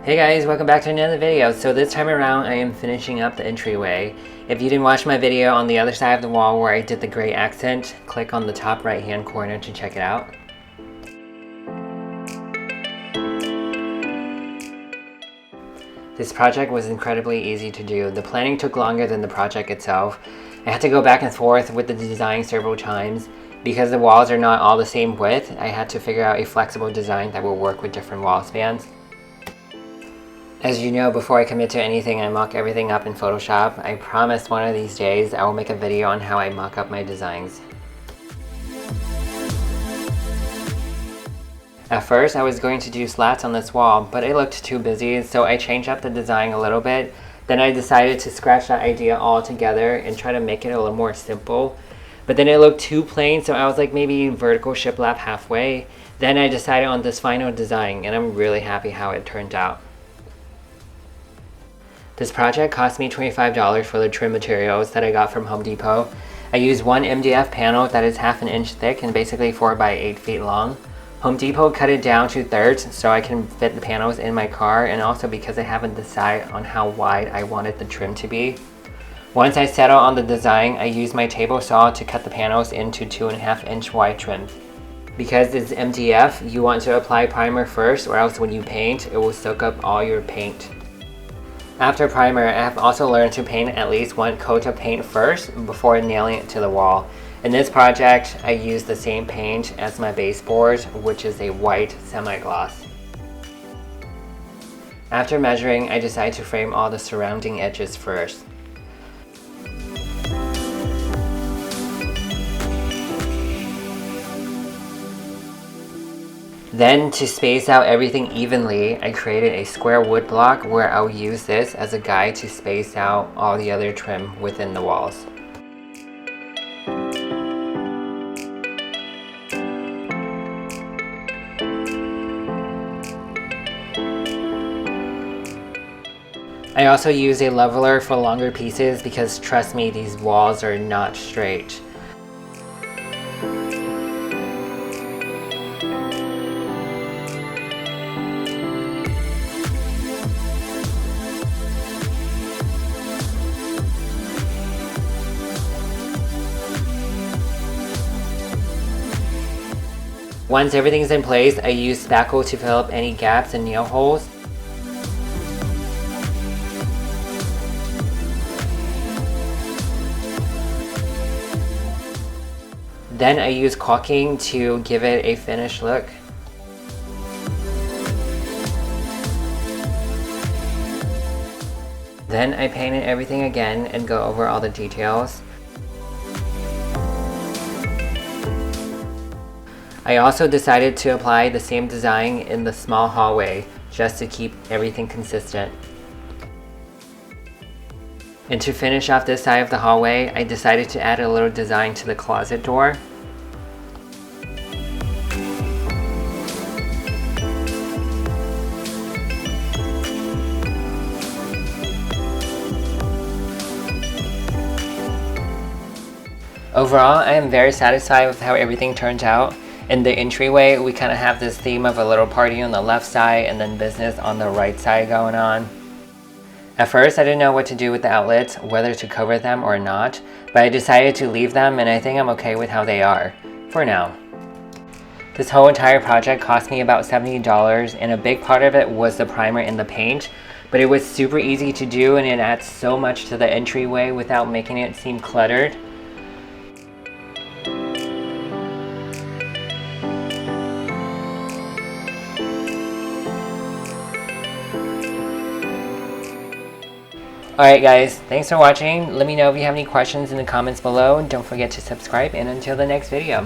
Hey guys, welcome back to another video. So this time around I am finishing up the entryway. If you didn't watch my video on the other side of the wall where I did the gray accent, click on the top right hand corner to check it out. This project was incredibly easy to do. The planning took longer than the project itself. I had to go back and forth with the design several times. Because the walls are not all the same width, I had to figure out a flexible design that will work with different wall spans. As you know, before I commit to anything, I mock everything up in Photoshop. I promise one of these days I will make a video on how I mock up my designs. At first, I was going to do slats on this wall, but it looked too busy, so I changed up the design a little bit. Then I decided to scratch that idea altogether and try to make it a little more simple. But then it looked too plain, so I was like, maybe vertical shiplap halfway. Then I decided on this final design, and I'm really happy how it turned out. This project cost me $25 for the trim materials that I got from Home Depot. I used one MDF panel that is half an inch thick and basically 4 by 8 feet long. Home Depot cut it down to thirds so I can fit the panels in my car, and also because I haven't decided on how wide I wanted the trim to be. Once I settle on the design, I use my table saw to cut the panels into 2.5 inch wide trims. Because it's MDF, you want to apply primer first, or else when you paint, it will soak up all your paint. After primer, I have also learned to paint at least one coat of paint first before nailing it to the wall. In this project, I used the same paint as my baseboard, which is a white semi-gloss. After measuring, I decided to frame all the surrounding edges first. Then, to space out everything evenly, I created a square wood block where I'll use this as a guide to space out all the other trim within the walls. I also use a leveler for longer pieces because trust me, these walls are not straight. Once everything's in place, I use spackle to fill up any gaps and nail holes. Then I use caulking to give it a finished look. Then I painted everything again and go over all the details. I also decided to apply the same design in the small hallway, just to keep everything consistent. And to finish off this side of the hallway, I decided to add a little design to the closet door. Overall, I am very satisfied with how everything turned out. In the entryway, we kind of have this theme of a little party on the left side and then business on the right side going on. At first, I didn't know what to do with the outlets, whether to cover them or not, but I decided to leave them, and I think I'm okay with how they are, for now. This whole entire project cost me about $70, and a big part of it was the primer and the paint, but it was super easy to do and it adds so much to the entryway without making it seem cluttered. Alright guys, thanks for watching. Let me know if you have any questions in the comments below. Don't forget to subscribe, and until the next video.